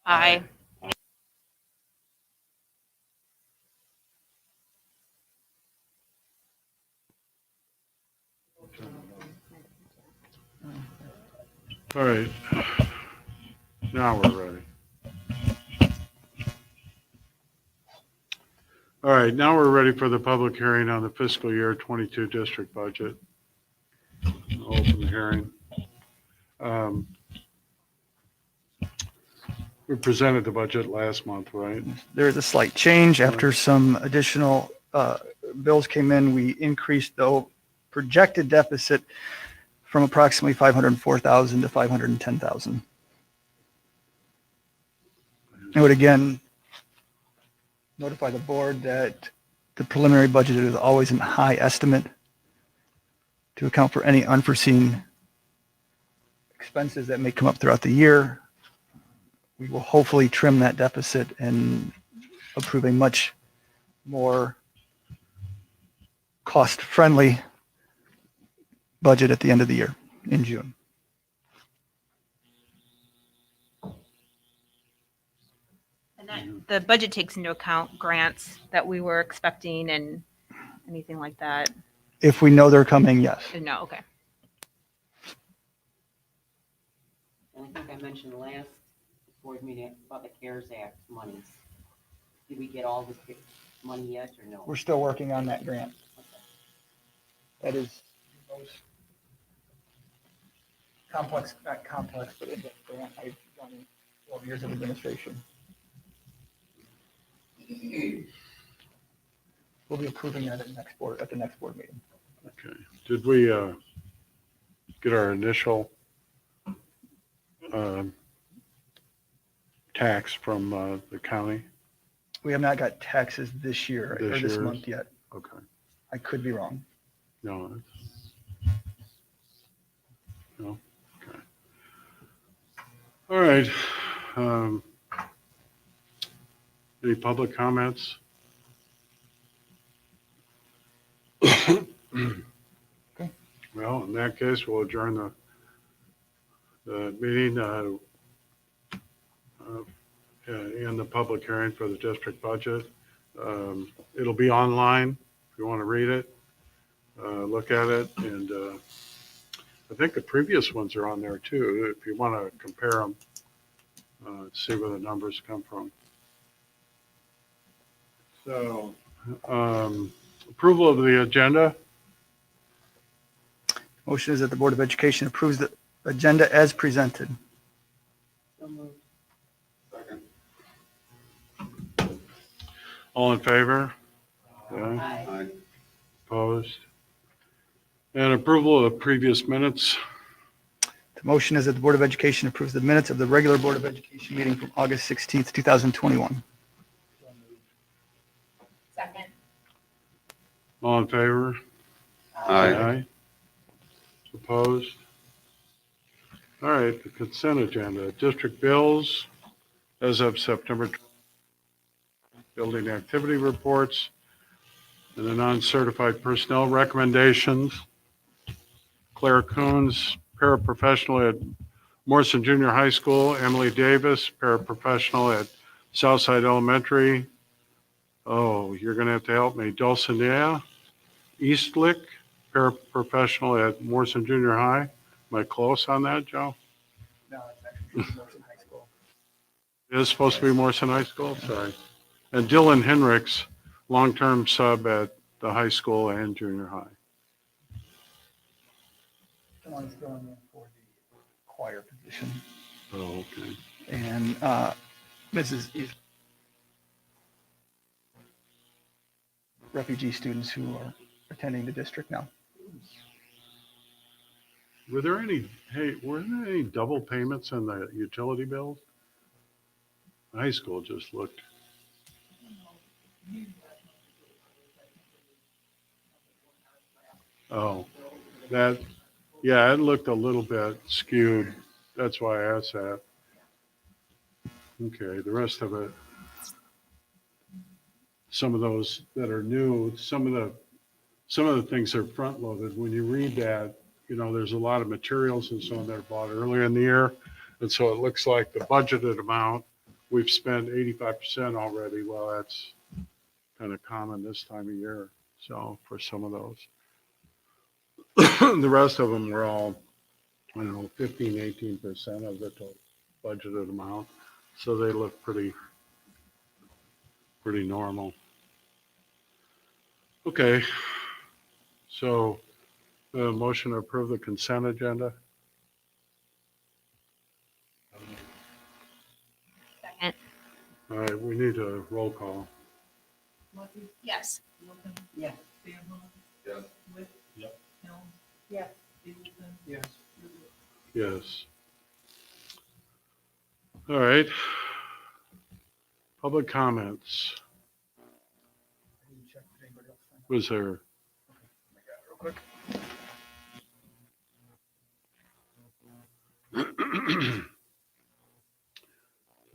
Aye. All right. Now we're ready. All right, now we're ready for the public hearing on the fiscal year 22 district budget. I'll open the hearing. We presented the budget last month, right? There is a slight change after some additional bills came in. We increased the projected deficit from approximately 504,000 to 510,000. I would again notify the board that the preliminary budget is always a high estimate to account for any unforeseen expenses that may come up throughout the year. We will hopefully trim that deficit and approve a much more cost-friendly budget at the end of the year in June. And that, the budget takes into account grants that we were expecting and anything like that. If we know they're coming, yes. No, okay. And I think I mentioned last board meeting about the CARES Act monies. Did we get all this money yet or no? We're still working on that grant. That is the most complex, not complex, but in-depth grant I've done in 12 years of administration. We'll be approving that at the next board meeting. Okay. Did we get our initial tax from the county? We have not got taxes this year or this year? month yet. Okay. I could be wrong. No. No. Okay. All right. Any public comments? Okay. Well, in that case, we'll adjourn the meeting and the public hearing for the district budget. It'll be online if you want to read it, look at it, and I think the previous ones are on there too, if you want to compare them, see where the numbers come from. So, approval of the agenda. Motion is that the Board of Education approves the agenda as presented. So moved. All in favor? Aye. Opposed? And approval of previous minutes. The motion is that the Board of Education approves the minutes of the regular Board of Education meeting from August 16th, 2021. Second. All in favor? Aye. Opposed? All right, the consent agenda. District bills as of September 20th. Building activity reports and the non-certified personnel recommendations. Claire Coons, paraprofessional at Morrison Junior High School. Emily Davis, paraprofessional at Southside Elementary. Oh, you're going to have to help me. Dulcinea Eastlick, paraprofessional at Morrison Junior High. Am I close on that, Joe? No, it's actually Morrison High School. It is supposed to be Morrison High School? Sorry. And Dylan Henricks, long-term sub at the high school and junior high. Someone's going in for the choir position. Oh, okay. And Mrs. is refugee students who are attending the district now. Were there any double payments on the utility bills? High school just looked. Oh, yeah, it looked a little bit skewed. That's why I asked that. Okay, the rest of it, some of those that are new, some of the things are front loaded. When you read that, there's a lot of materials and so on that are bought earlier in the year. And so it looks like the budgeted amount we've spent 85% already. Well, that's kind of common this time of year. So for some of those, the rest of them were all, I don't know, 15, 18% of the total budgeted amount. So they look pretty normal. Okay. So motion to approve the consent agenda. Second. All right, we need a roll call. Yes. Yeah. Yes. All right. Public comments. Was there?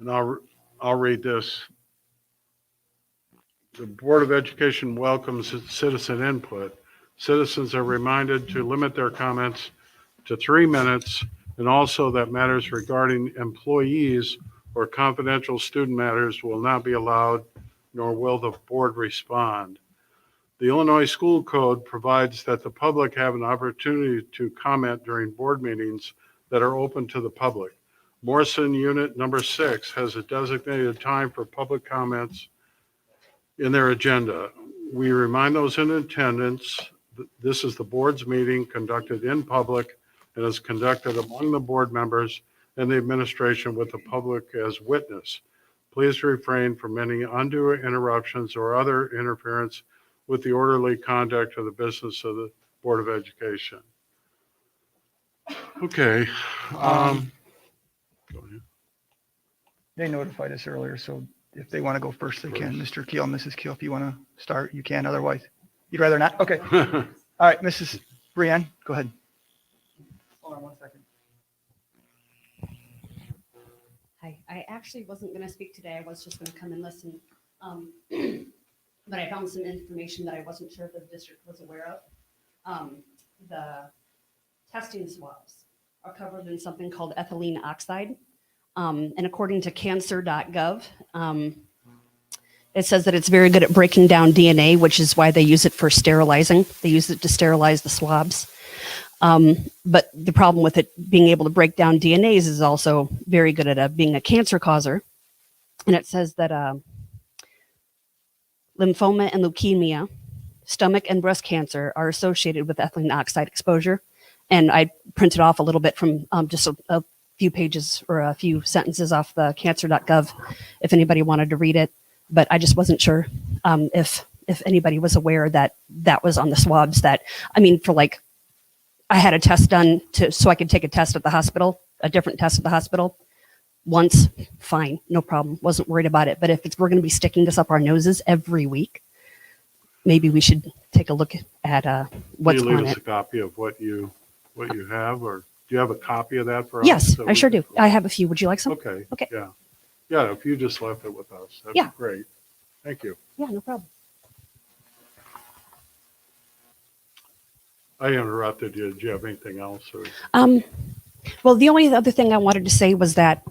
And I'll read this. The Board of Education welcomes citizen input. Citizens are reminded to limit their comments to 3 minutes, and also that matters regarding employees or confidential student matters will not be allowed, nor will the board respond. The Illinois School Code provides that the public have an opportunity to comment during board meetings that are open to the public. Morrison Unit Number 6 has a designated time for public comments in their agenda. We remind those in attendance that this is the board's meeting conducted in public and is conducted among the board members and the administration with the public as witness. Please refrain from any undue interruptions or other interference with the orderly conduct of the business of the Board of Education. Okay. Go ahead. They notified us earlier, so if they want to go first, they can. Mr. Keel, Mrs. Keel, if you want to start, you can. Otherwise, you'd rather not? Okay. All right, Mrs. Brienne, go ahead. Hold on 1 second. Hi, I actually wasn't going to speak today. I was just going to come and listen. But I found some information that I wasn't sure if the district was aware of. The testing swabs are covered in something called ethylene oxide. And according to cancer.gov, it says that it's very good at breaking down DNA, which is why they use it for sterilizing. They use it to sterilize the swabs. But the problem with it being able to break down DNAs is also very good at being a cancer causer. And it says that lymphoma and leukemia, stomach and breast cancer are associated with ethylene oxide exposure. And I printed off a little bit from just a few pages or a few sentences off the cancer.gov if anybody wanted to read it. But I just wasn't sure if anybody was aware that that was on the swabs that, I mean, for like, I had a test done so I could take a test at the hospital, a different test at the hospital once, fine, no problem. Wasn't worried about it. But if we're going to be sticking this up our noses every week, maybe we should take a look at what's Can you on leave us it. a copy of what you have, or do you have a copy of that for us? Yes, so I we sure can- do. I have a few. Would you like some? Okay. Okay. Yeah. Yeah, if you just left it with us, that'd Yeah. be great. Thank you. Yeah, no problem. I interrupted you. Did you have anything else? Or Well, the only other thing I wanted to say was that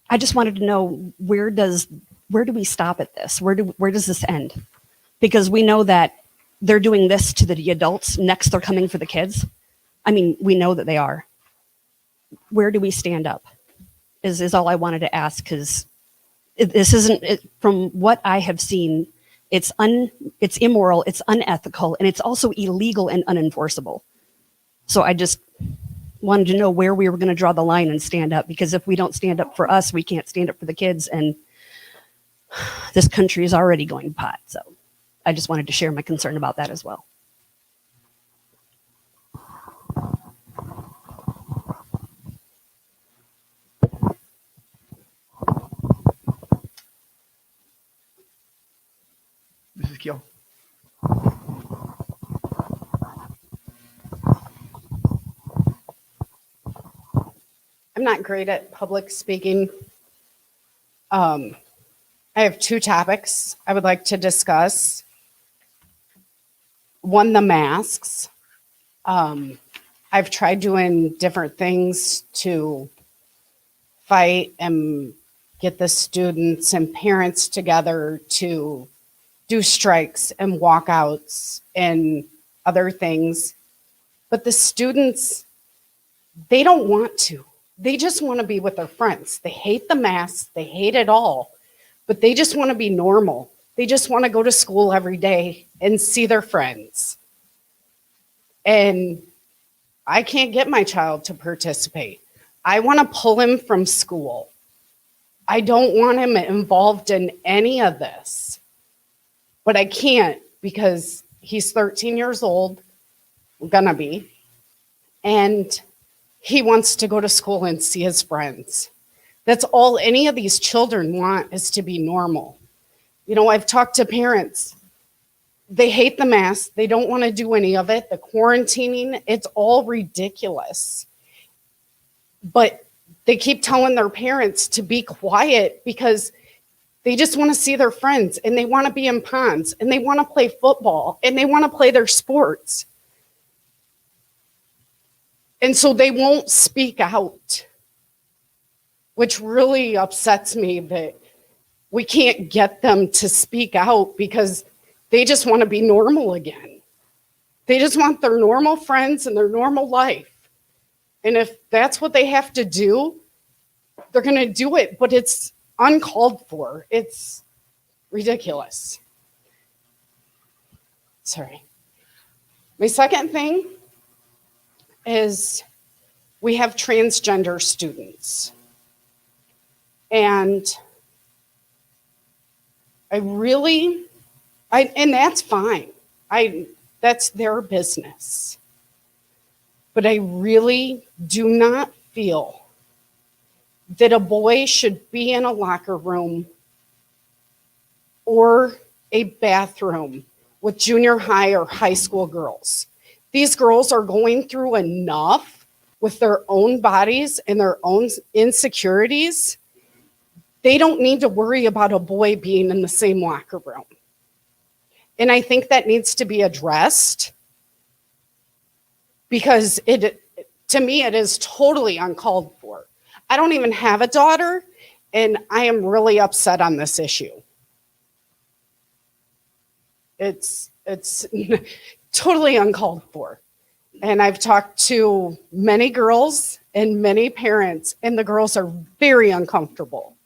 I just wanted to know where do we stop at this? Where does this end? Because we know that they're doing this to the adults. Next, they're coming for the kids. I mean, we know that they are. Where do we stand up? Is all I wanted to ask, because this isn't from what I have seen. It's immoral, it's unethical, and it's also illegal and unenforceable. So I just wanted to know where we were going to draw the line and stand up, because if we don't stand up for us, we can't stand up for the kids, and this country is already going pot. So I just wanted to share my concern about that as well. Mrs. Keel. I'm not great at public speaking. I have two topics I would like to discuss. One, the masks. I've tried doing different things to fight and get the students and parents together to do strikes and walkouts and other things. But the students, they don't want to. They just want to be with their friends. They hate the masks. They hate it all. But they just want to be normal. They just want to go to school every day and see their friends. And I can't get my child to participate. I want to pull him from school. I don't want him involved in any of this. But I can't because he's 13 years old, gonna be, and he wants to go to school and see his friends. That's all any of these children want, is to be normal. You know, I've talked to parents. They hate the mask. They don't want to do any of it. The quarantining, it's all ridiculous. But they keep telling their parents to be quiet because they just want to see their friends and they want to be in ponds and they want to play football and they want to play their sports. And so they won't speak out, which really upsets me that we can't get them to speak out because they just want to be normal again. They just want their normal friends and their normal life. And if that's what they have to do, they're going to do it, but it's uncalled for. It's ridiculous. Sorry. My second thing is we have transgender students. And and that's fine. That's their business. But I really do not feel that a boy should be in a locker room or a bathroom with junior high or high school girls. These girls are going through enough with their own bodies and their own insecurities. They don't need to worry about a boy being in the same locker room. And I think that needs to be addressed because to me, it is totally uncalled for. I don't even have a daughter, and I am really upset on this issue. It's totally uncalled for. And I've talked to many girls and many parents, and the girls are very uncomfortable.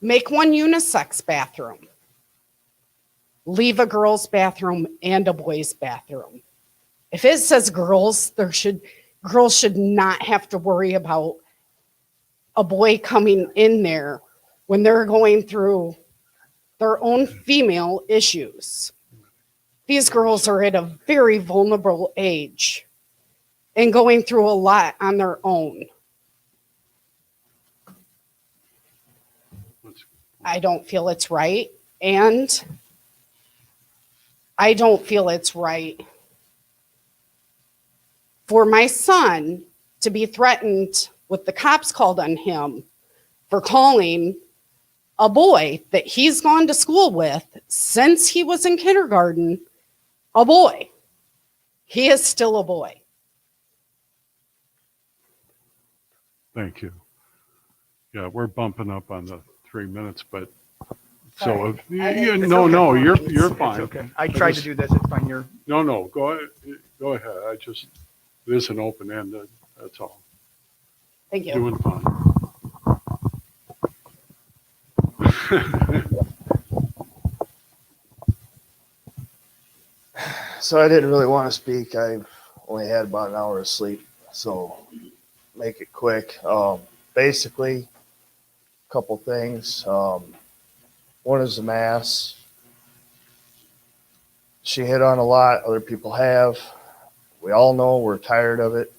Make one unisex bathroom. Leave a girl's bathroom and a boy's bathroom. If it says girls, girls should not have to worry about a boy coming in there when they're going through their own female issues. These girls are at a very vulnerable age and going through a lot on their own. I don't feel it's right, and I don't feel it's right for my son to be threatened with the cops called on him for calling a boy that he's gone to school with since he was in kindergarten a boy. He is still a boy. Thank you. Yeah, we're bumping up on the 3 minutes, but so, Sorry. no, you're It's fine. okay. I tried to do this. It's fine. No, go ahead. It is an open-ended, that's all. Thank you. Doing fine. So I didn't really want to speak. I've only had about an hour of sleep, so make it quick. Basically, a couple things. One is the mass. She hit on a lot. Other people have. We all know we're tired of it.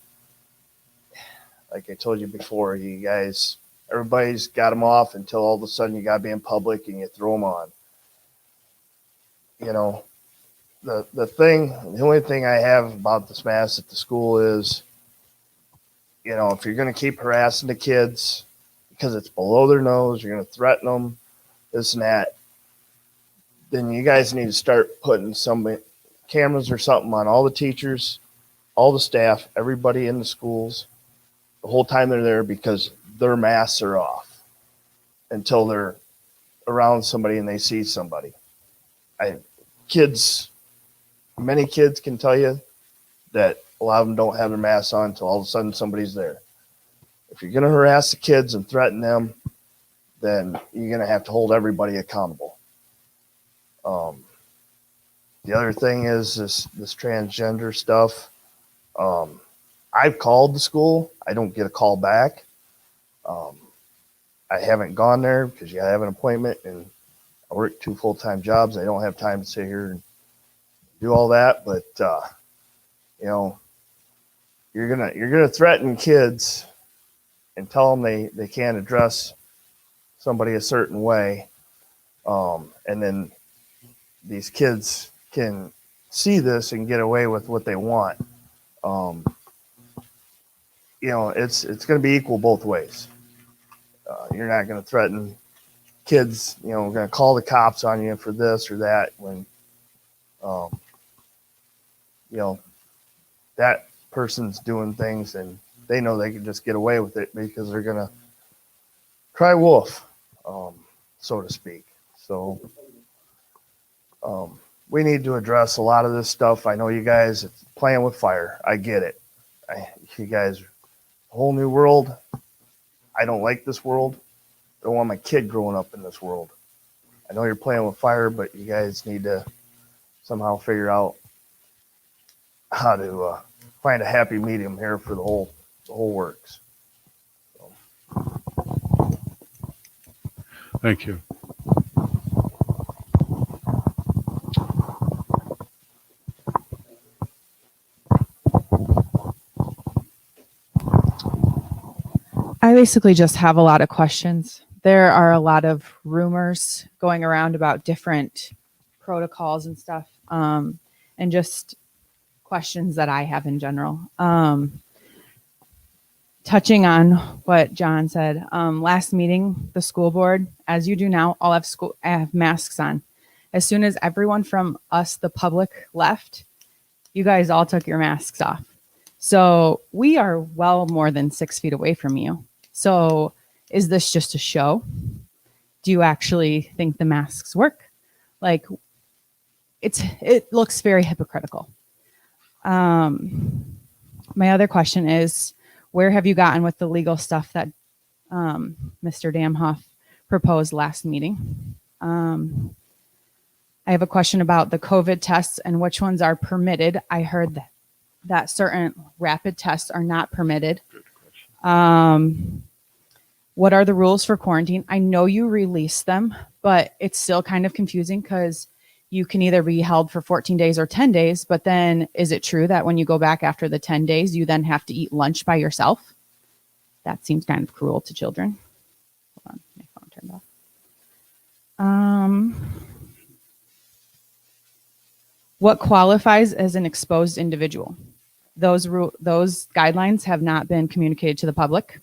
Like I told you before, you guys, everybody's got them off until all of a sudden you got to be in public and you throw them on. You know, the only thing I have about this mask at the school is, you know, if you're going to keep harassing the kids because it's below their nose, you're going to threaten them, this and that, then you guys need to start putting some cameras or something on all the teachers, all the staff, everybody in the schools, the whole time they're there, because their masks are off until they're around somebody and they see somebody. Many kids can tell you that a lot of them don't have their masks on until all of a sudden somebody's there. If you're going to harass the kids and threaten them, then you're going to have to hold everybody accountable. The other thing is this transgender stuff. I've called the school. I don't get a call back. I haven't gone there because you have an appointment, and I work 2 full-time jobs. I don't have time to sit here and do all that. But you know, you're gonna threaten kids and tell them they can't address somebody a certain way, and then these kids can see this and get away with what they want. You know, it's going to be equal both ways. You're not going to threaten kids, you know, going to call the cops on you for this or that when, you know, that person's doing things and they know they can just get away with it because they're going to cry wolf, so to speak. So we need to address a lot of this stuff. I know you guys are playing with fire. I get it. You guys, a whole new world. I don't like this world. I don't want my kid growing up in this world. I know you're playing with fire, but you guys need to somehow figure out how to find a happy medium here for the whole works. Thank you. I basically just have a lot of questions. There are a lot of rumors going around about different protocols and stuff, and just questions that I have in general. Touching on what John said, last meeting, the school board, as you do now, all have masks on. As soon as everyone from us, the public, left, you guys all took your masks off. So we are well more than 6 feet away from you. So is this just a show? Do you actually think the masks work? Like, it looks very hypocritical. My other question is, where have you gotten with the legal stuff that Mr. Damhoff proposed last meeting? I have a question about the COVID tests and which ones are permitted. I heard that certain rapid tests are not permitted. What are the rules for quarantine? I know you release them, but it's still kind of confusing because you can either be held for 14 days or 10 days, but then is it true that when you go back after the 10 days, you then have to eat lunch by yourself? That seems kind of cruel to children. Hold on, my phone turned off. What qualifies as an exposed individual? Those guidelines have not been communicated to the public.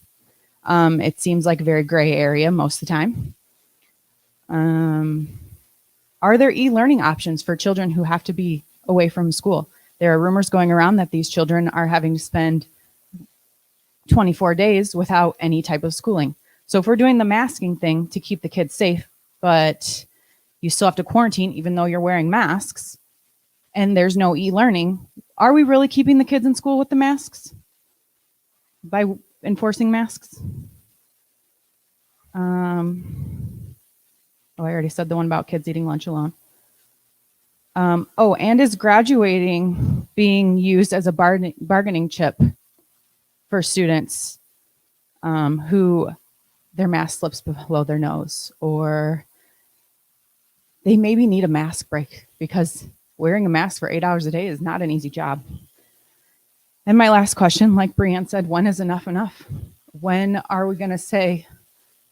It seems like a very gray area most of the time. Are there e-learning options for children who have to be away from school? There are rumors going around that these children are having to spend 24 days without any type of schooling. So if we're doing the masking thing to keep the kids safe, but you still have to quarantine even though you're wearing masks and there's no e-learning, are we really keeping the kids in school with the masks by enforcing masks? I already said the one about kids eating lunch alone. And is graduating being used as a bargaining chip for students who their mask slips below their nose, or they maybe need a mask break because wearing a mask for 8 hours a day is not an easy job. And my last question, like Brianne said, when is enough enough? When are we going to say,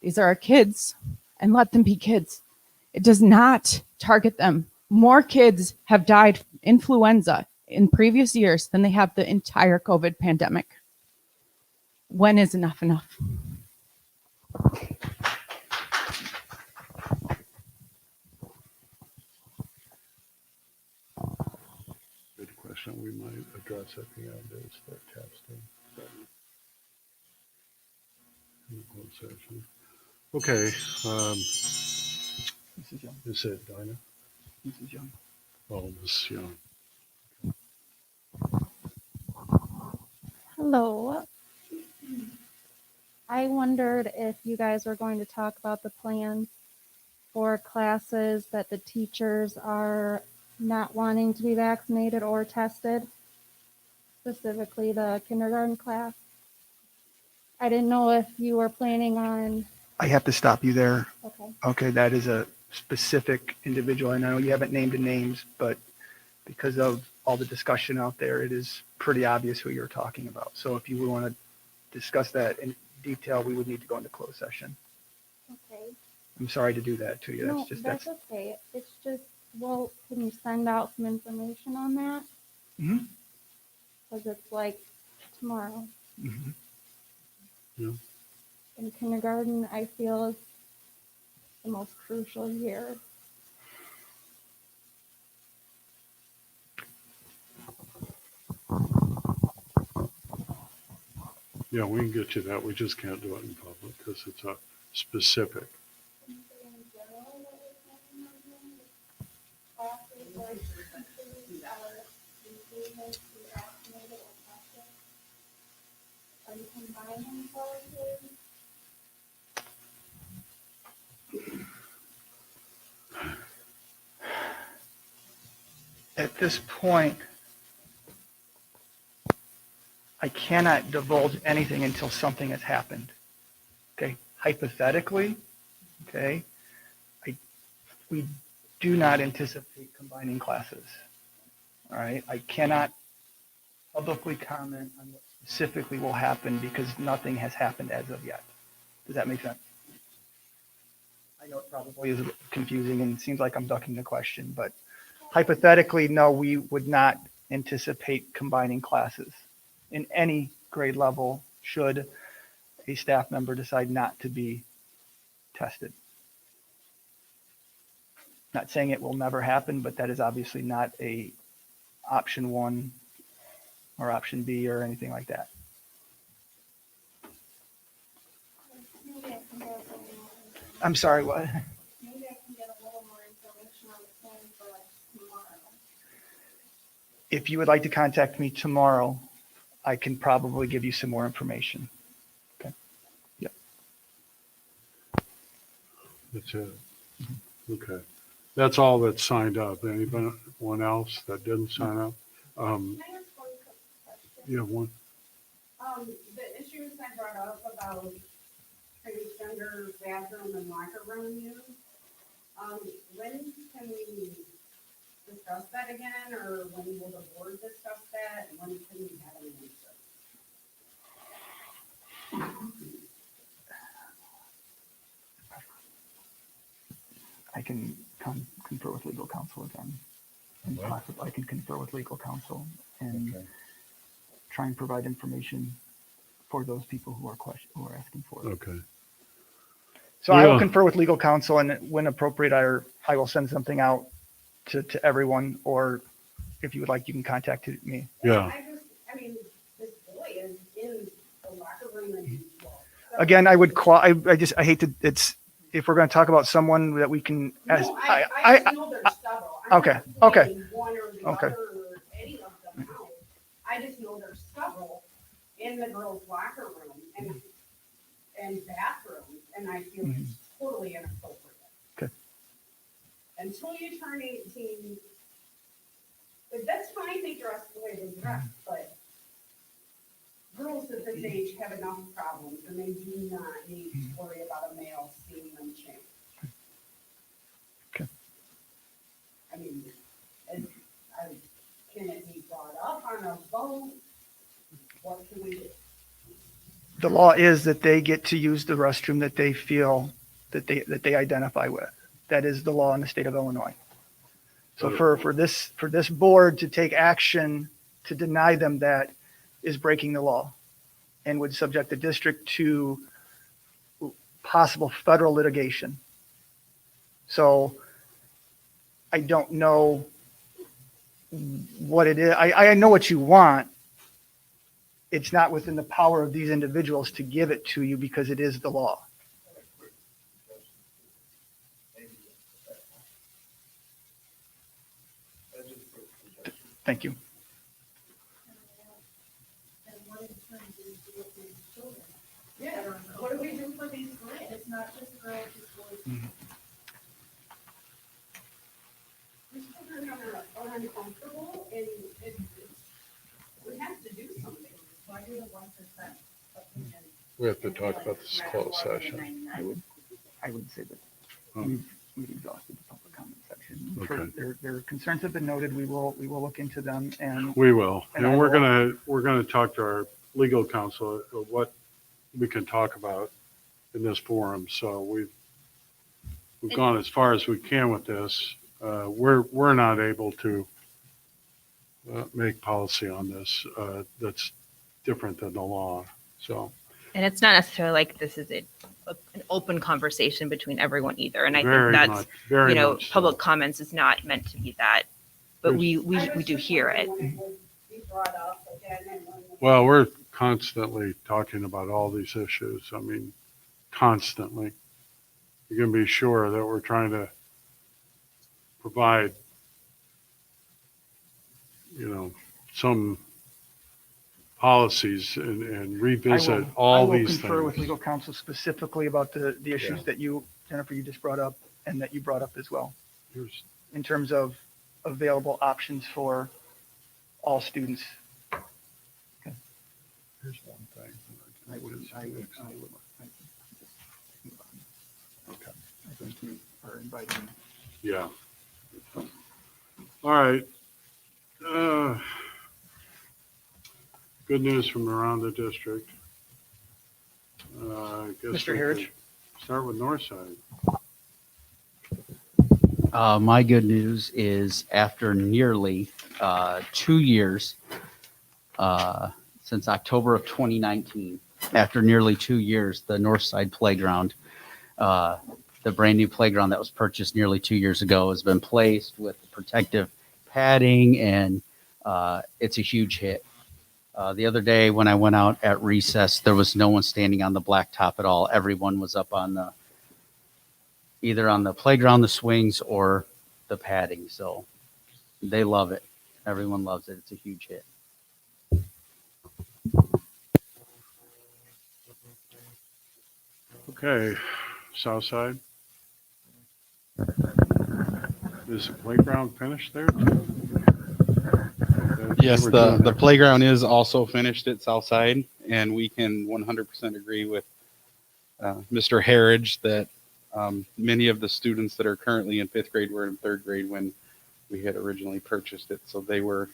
these are our kids, and let them be kids? It does not target them. More kids have died from influenza in previous years than they have the entire COVID pandemic. When is enough enough? Good question. We might address at the end is start testing. In closed session. Okay, Mrs. Young, is it Dinah? Mrs. Young. Oh, Miss Young. Hello. I wondered if you guys were going to talk about the plans for classes that the teachers are not wanting to be vaccinated or tested, specifically the kindergarten class. I didn't know if you were planning on, I have to stop you there. okay. Okay, that is a specific individual. And I know you haven't named the names, but because of all the discussion out there, it is pretty obvious who you're talking about. So if you would want to discuss that in detail, we would need to go into closed session. Okay. I'm sorry to do that to you. No, That's just, that's okay. It's just, well, can you send out some information on that? Mhm. Because it's like tomorrow. Mhm. In kindergarten, I feel is the most crucial year. Yeah, we can get you that. We just can't do it in public because it's a specific. Are you combining classes? At this point, I cannot divulge anything until something has happened. Okay, hypothetically, okay, we do not anticipate combining classes. All right, I cannot publicly comment on what specifically will happen because nothing has happened as of yet. Does that make sense? I know it probably is a bit confusing and it seems like I'm ducking the question, but hypothetically, no, we would not anticipate combining classes in any grade level should a staff member decide not to be tested. Not saying it will never happen, but that is obviously not a option one or option B or anything like that. Maybe I can get some more, I'm sorry, what? maybe I can get a little more information on the plan for like tomorrow. If you would like to contact me tomorrow, I can probably give you some more information. Okay. Yep. That's it. Okay. That's all that's signed up. Anyone else that didn't sign up? Can I ask one quick question? You have one? The issues I brought up about transgender bathroom and locker room use, when can we discuss that again, or when will the board discuss that, and when can we have an answer? I can confer with legal counsel again. And What? possibly I can confer with legal counsel and try and provide information for those people who are asking for it. Okay. So I will Yeah. confer with legal counsel and when appropriate, I will send something out to everyone, or if you would like, you can contact me. Yeah. I mean, this boy is in the locker room and, well. Again, I hate to, if we're going to talk about someone that we can ask. No, I just know there's several. Okay, I'm not okay, pointing one or the okay. other or any of them out. I just know there's several in the girls' locker room and bathrooms, and I feel it's totally inappropriate. Okay. Until you turn 18, but that's fine, they dress the way they dress, but girls at this age have enough problems, and they do not need to worry about a male seeing them change. Okay. I mean, can it be brought up on a vote? What can we do? The law is that they get to use the restroom that they feel that they identify with. That is the law in the state of Illinois. So for this board to take action to deny them that is breaking the law and would subject the district to possible federal litigation. So I don't know what it is. I know what you want, it's not within the power of these individuals to give it to you because it is the law. Thank you. What do we do for these girls? It's not just girls, it's boys. These children are uncomfortable and we have to do something. Why do the 1% opinion? We have to talk about this closed session. I would say that Oh. we've exhausted the public comment section. Okay. Their concerns have been noted. We will look into them and We will. And And I we're gonna talk to our legal counsel of what we can talk about in this forum. So we've gone as far as we can with this. We're not able to make policy on this that's different than the law. So And it's not necessarily like this is an open conversation between everyone either. And I very think that's, much, very you know, much so. public comments is not meant to be that, but we do hear it. Be brought up again and when Well, we're constantly talking about all these issues. I mean, constantly. You can be sure that we're trying to provide, you know, some policies and revisit all these I will confer with things. legal counsel specifically about the issues Yeah. that you, Jennifer, you just brought up and that you brought up as well, Here's- in terms of available options for all students. Here's one thing. I would. Okay. I think you are inviting. Yeah. All right. Good news from around the district. I guess Mr. we Harridge? could start with Northside. My good news is after nearly 2 years, since October of 2019, after nearly 2 years, the Northside Playground, the brand new playground that was purchased nearly 2 years ago, has been placed with protective padding, and it's a huge hit. The other day when I went out at recess, there was no one standing on the blacktop at all. Everyone was up on either on the playground, the swings, or the padding. So they love it. Everyone loves it. It's a huge hit. Okay, Southside. Is the playground finished there too? Yes, We're doing the that. playground is also finished at Southside, and we can 100% agree with Mr. Harridge that many of the students that are currently in 5th grade were in 3rd grade when we had originally purchased it, so they were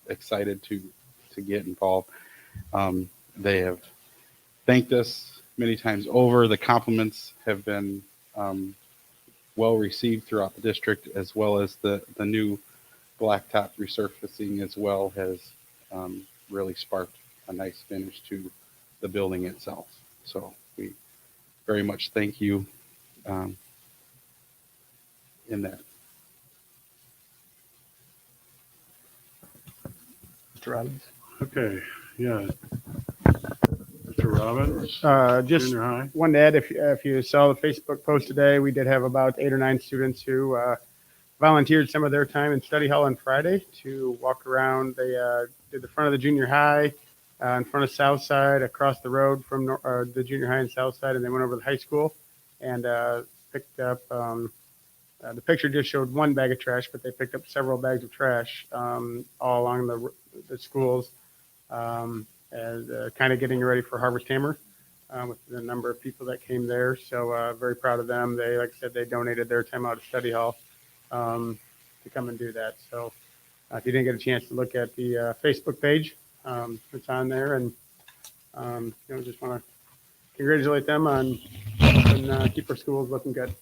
excited to get involved. They have thanked us many times over. The compliments have been well received throughout the district, as well as the new blacktop resurfacing as well has really sparked a nice finish to the building itself. So we very much thank you in that. Mr. Robbins? Okay, yeah. Mr. Robbins, Just junior high. wanted to add, if you saw the Facebook post today, we did have about 8 or 9 students who volunteered some of their time in study hall on Friday to walk around. They did the front of the junior high, in front of Southside, across the road from the junior high and Southside, and they went over to the high school and picked up. The picture just showed one bag of trash, but they picked up several bags of trash all along the schools, as kind of getting ready for Harvest Hammer with the number of people that came there. So very proud of them. They, like I said, they donated their time out of study hall to come and do that. So if you didn't get a chance to look at the Facebook page, it's on there, and just want to congratulate them on and keep our schools looking good.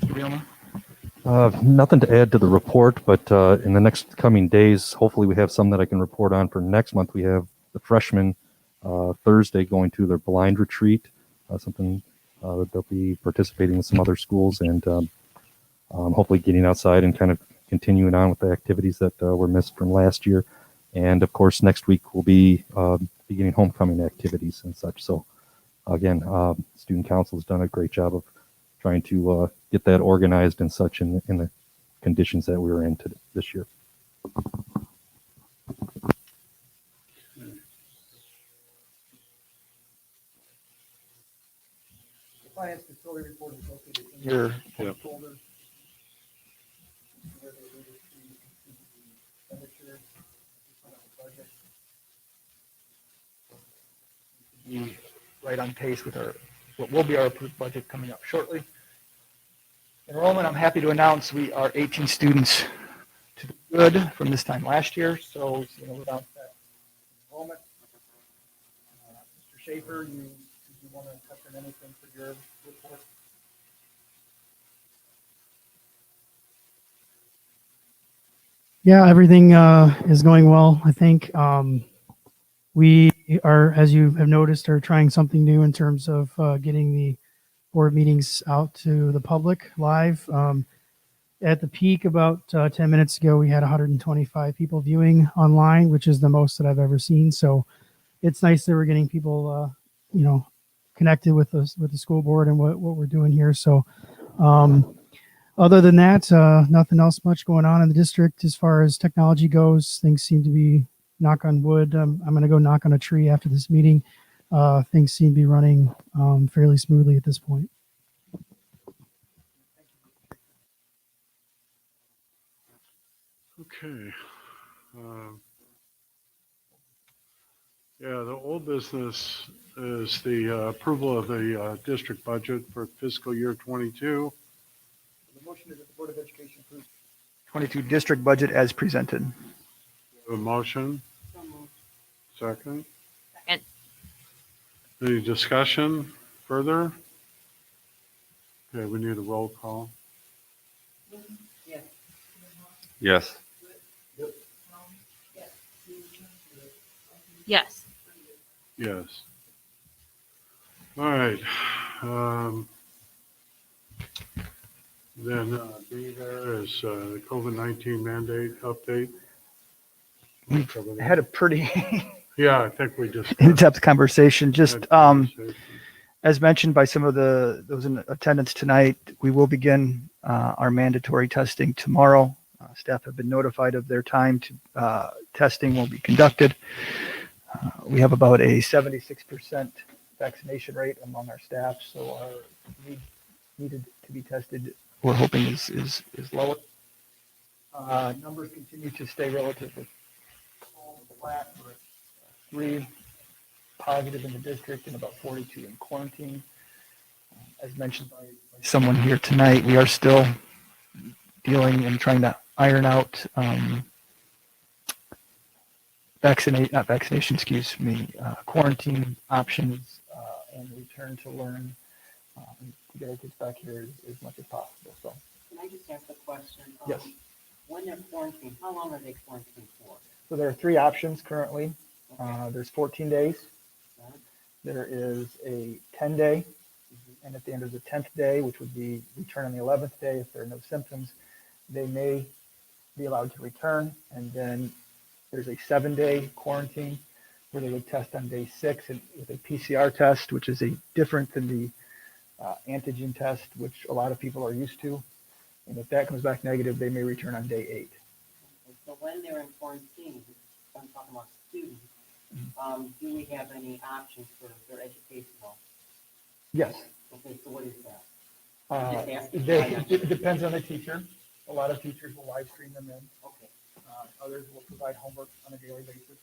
Mr. Bielma? Nothing to add to the report, but in the next coming days, hopefully we have some that I can report on for next month. We have the freshmen Thursday going to their blind retreat, something that they'll be participating with some other schools and hopefully getting outside and kind of continuing on with the activities that were missed from last year. And of course, next week we'll be beginning homecoming activities and such. So again, student council has done a great job of trying to get that organized and such in the conditions that we were in this year. The finance facility report is located in your Yep. folder. Where they alluded to the expenditures, budget. Be right on pace with what will be our approved budget coming up shortly. Enrollment, I'm happy to announce we are 18 students to the good from this time last year, so we've seen a little bounce back in enrollment. Mr. Schaefer, did you want to touch on anything for your report? Yeah, everything is going well. I think we are, as you have noticed, are trying something new in terms of getting the board meetings out to the public live. At the peak, about 10 minutes ago, we had 125 people viewing online, which is the most that I've ever seen. So it's nice that we're getting people, connected with us, with the school board and what we're doing here. So other than that, nothing else much going on in the district as far as technology goes. Things seem to be, knock on wood. I'm going to go knock on a tree after this meeting. Things seem to be running fairly smoothly at this point. Okay. Yeah, the old business is the approval of the district budget for fiscal year 22. The motion is that the Board of Education approves 22 district budget as presented. A motion, So moved. second. Second. Any discussion further? Okay, we need a roll call. Yes. Yes. Yes. Yes. All right. Then B there is the COVID-19 mandate update. I had a pretty Yeah, I think we just. in-depth conversation. Just as mentioned by some of those in attendance tonight, we will begin our mandatory testing tomorrow. Staff have been notified of their time to testing will be conducted. We have about a 76% vaccination rate among our staff, so our needed to be tested, we're hoping is lower. Numbers continue to stay relatively flat. We're at 3 positive in the district and about 42 in quarantine. As mentioned by someone here tonight, we are still dealing and trying to iron out quarantine options and return to learn to get our kids back here as much as possible. So, Can I just ask a question? Yes. When they're quarantined, how long are they quarantined for? so there are 3 options currently. Okay. There's 14 days. Right. There is a 10-day, and at the end of the 10th day, which would be return on the 11th day, if there are no symptoms, they may be allowed to return. And then there's a 7-day quarantine where they would test on day 6 and with a PCR test, which is different than the antigen test, which a lot of people are used to. And if that comes back negative, they may return on day 8. Okay, so when they're in quarantine, I'm talking about students, do we have any options for their educational? Yes. Okay, so what is that? Just asking. It depends on the teacher. A lot of teachers will live stream them in. Okay. Others will provide homework on a daily basis.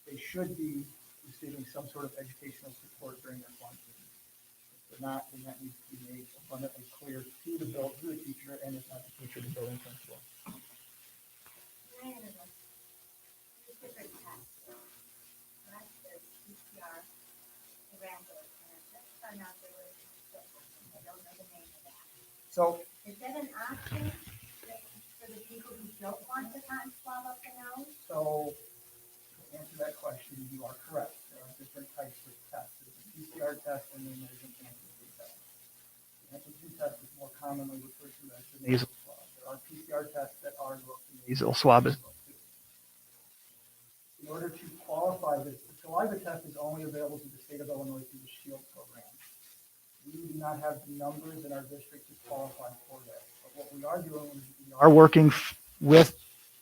They should be receiving some sort of educational support during their quarantine. If they're not, then that needs to be made abundantly clear to the teacher, and if not the teacher, the building principal. So is that an option for the people who don't want the cotton swab up their nose? So to answer that question, you are correct. There are different types of tests. There's a PCR test and then there's an antigen test. The antigen test is more commonly referred to as the nasal swab. There are PCR tests that are the nasal swab as well too. in order to qualify this, the saliva test is only available to the state of Illinois through the SHIELD program. We do not have the numbers in our district to qualify for that. But what we are doing is we are working with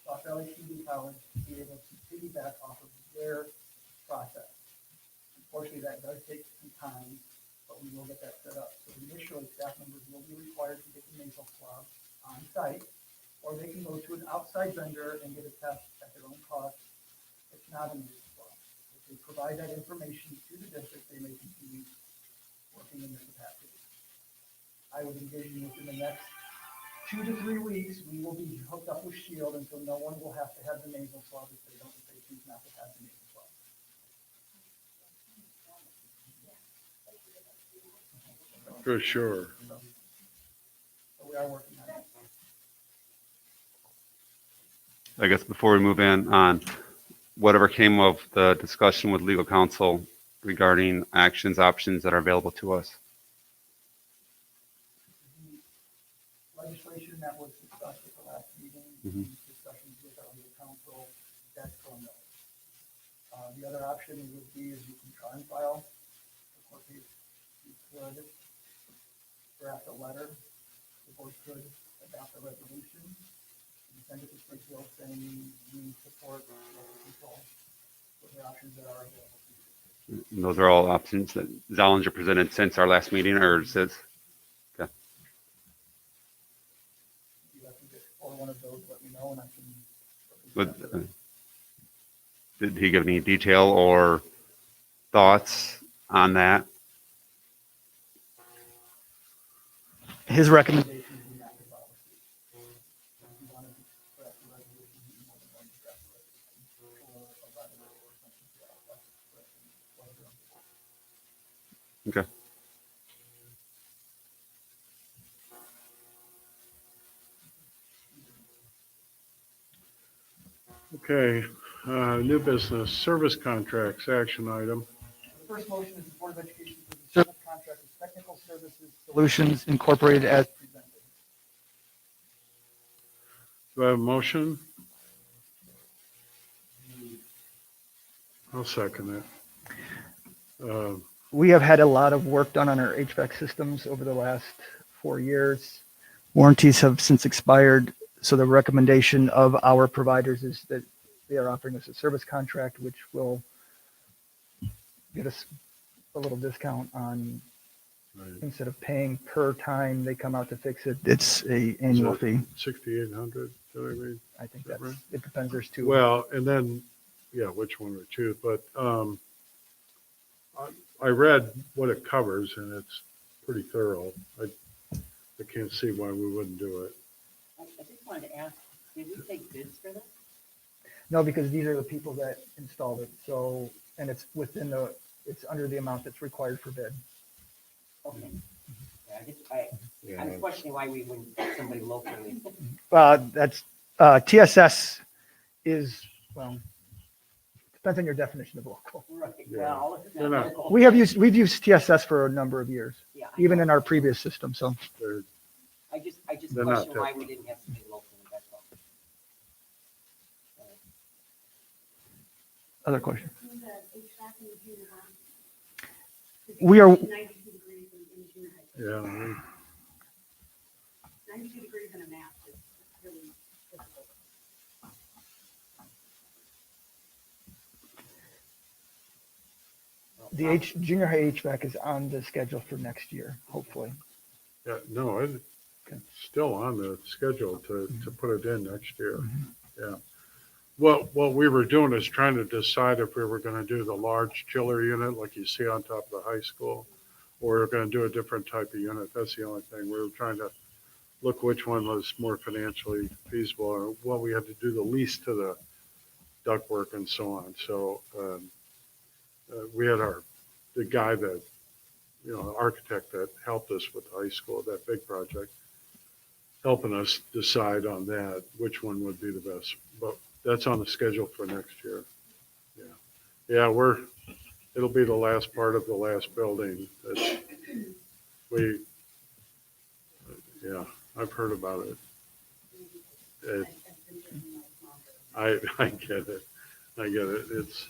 South Valley Community College to be able to piggyback off of their process. Unfortunately, that does take some time, but we will get that set up. So initially, staff members will be required to get the nasal swab on site, or they can go to an outside vendor and get a test at their own cost. It's not a nasal swab. If they provide that information to the district, they may continue working in their capacity. I would envision within the next 2 to 3 weeks, we will be hooked up with SHIELD, and so no one will have to have the nasal swab if they choose not to have the nasal swab. For sure. So we are working on it. I guess before we move on, whatever came of the discussion with legal counsel regarding actions, options that are available to us. The legislation that was discussed at the last meeting, Mhm. discussions with our legal counsel, that's going on. The other option would be is you can try and file a court case. You could draft a letter. The board could adopt a resolution and send it to Springfield saying we support local control. Those are options that are available to you. And those are all options that Zollinger presented since our last meeting, or is this? Okay. If you have to explore one of those, let me know and I can. But, did he give any detail or thoughts on that? His recommendation would not to follow suit. If you wanted to draft a resolution, he'd be more than willing to draft a resolution or a letter or something to that effect. Okay. Okay, new business, service contracts, action item. The first motion is the Board of Education for the service contract with Technical Services Solutions Incorporated as presented. Do I have a motion? I'll second it. We have had a lot of work done on our HVAC systems over the last 4 years. Warranties have since expired, so the recommendation of our providers is that they are offering us a service contract, which will get us a little discount on, instead of paying per time they come out to fix it, it's a annual fee. 6,800, did I read? I think that that's, right? it depends, there's two. Well, and then, yeah, which one we choose, but I read what it covers and it's pretty thorough. I can't see why we wouldn't do it. I just wanted to ask, did we take bids for this? No, because these are the people that installed it, so, and it's within the, it's under the amount that's required for bid. Okay. Yeah, I'm questioning why we wouldn't get somebody locally. That's, TSS is, well, depends on your definition of local. Right, Yeah. well, it's They're not not- local. We've used TSS for a number of years, Yeah, even in our previous system, so. They're- I just They're not question why that- we didn't have somebody locally, that's all. Other question? Do the HVAC in the junior high? 'Cause We are- it's 92 degrees in junior high. Yeah, 92 degrees in a math is really difficult. The junior high HVAC is on the schedule for next year, hopefully. yeah, no, it's still on the schedule to put it in next year. Yeah. What we were doing is trying to decide if we were going to do the large chiller unit like you see on top of the high school, or we're going to do a different type of unit. That's the only thing. We were trying to look which one was more financially feasible or what we had to do the least to the ductwork and so on. So we had the guy that, the architect that helped us with the high school, that big project, helping us decide on that, which one would be the best. But that's on the schedule for next year. Yeah. Yeah, it'll be the last part of the last building. Yeah, I've heard about it. I get it. I get it. It's,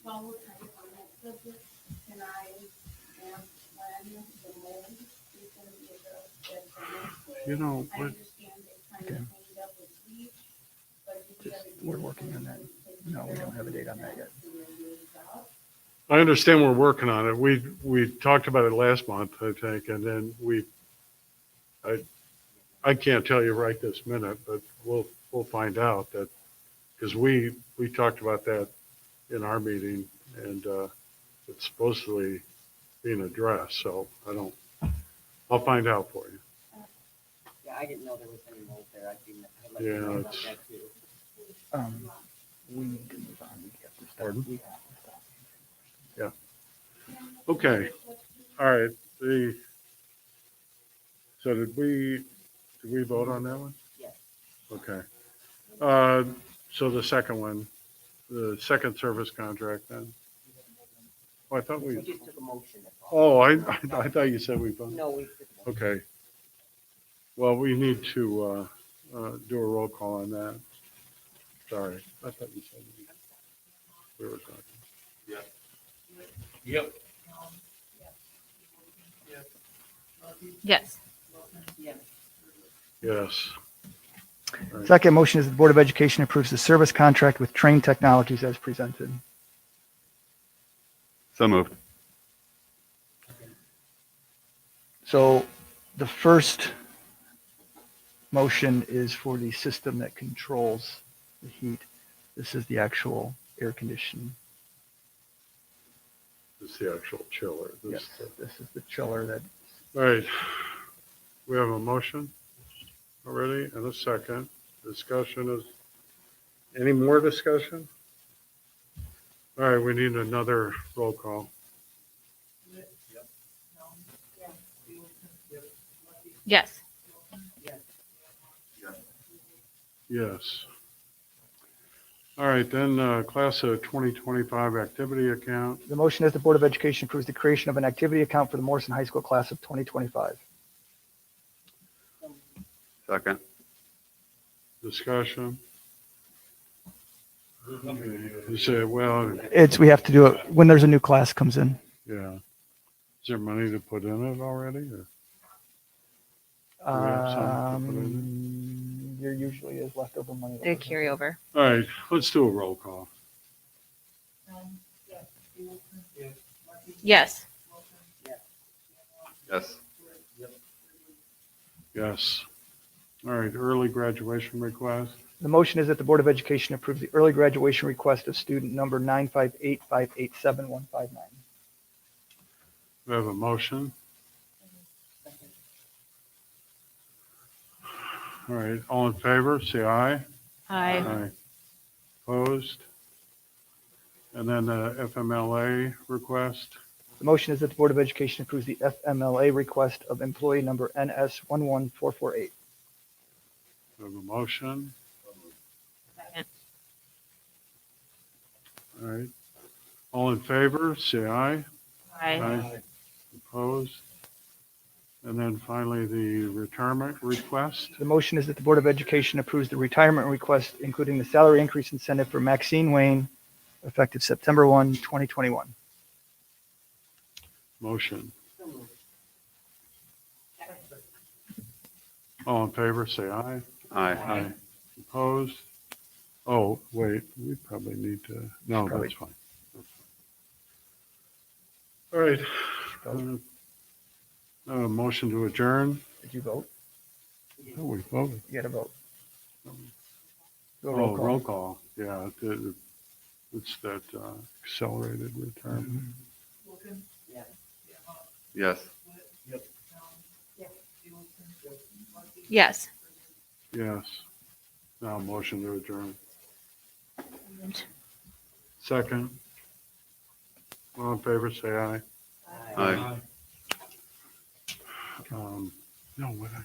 While we're kind of on that subject, can I ask when the mold is gonna be addressed at the middle school? you know, I what, understand they kind Okay. of cleaned up with bleach, but do you have a We're date working on that. when No, we don't have a date on that yet. I understand we're working on it. We talked about it last month, I think, and then I can't tell you right this minute, but we'll find out that, because we talked about that in our meeting, and it's supposedly being addressed, so I'll find out for you. Yeah, I didn't know there was any mold there. I'd like Yeah, to know about it's- that too. We need to move on. We have to start. Pardon? We have to stop. Okay, all right, so did we vote on that one? Yes. Okay. So the second one, the second service contract then? Oh, I thought We we, just took a motion. that's all. oh, I thought you said we voted. No, we took a motion. Okay. Well, we need to do a roll call on that. Sorry, I thought you said we were talking. Yes. Yes. Yes. All right. Second motion is the Board of Education approves the service contract with Train Technologies as presented. So moved. So the first motion is for the system that controls the heat. This is the actual air conditioning. This is the actual chiller. Yes, this is the chiller that, All right. We have a motion already and a second. Discussion is, any more discussion? All right, we need another roll call. Yes. Yes. All right, then, class of 2025 activity account. the motion is the Board of Education approves the creation of an activity account for the Morrison High School class of 2025. Second. Discussion. You say, well, We have to do it when there's a new class comes in. yeah. Is there money to put in it already? Or? we have some to put in There usually is leftover money. The carryover. All right, let's do a roll call. Yes. Yes. Yes. All right, early graduation request. The motion is that the Board of Education approves the early graduation request of student number 958587159. We have a motion. All right, all in favor, say aye. Aye. Opposed? And then the FMLA request. The motion is that the Board of Education approves the FMLA request of employee number NS11448. We have a motion. Second. All right. All in favor, say aye. Aye. Opposed? And then finally, the retirement request. The motion is that the Board of Education approves the retirement request, including the salary increase incentive for Maxine Wayne, effective September 1, 2021. Motion. All in favor, say aye. Aye. Opposed? Oh, wait, we probably need to, no, Probably. that's fine. All right. Motion to adjourn. Did you vote? Oh, we voted. You got to vote. Do a Oh, roll call. Yeah, it's that accelerated retirement. Yes. Yes. Yes. Now motion to adjourn. Second. All in favor, say aye. Aye. No, what I,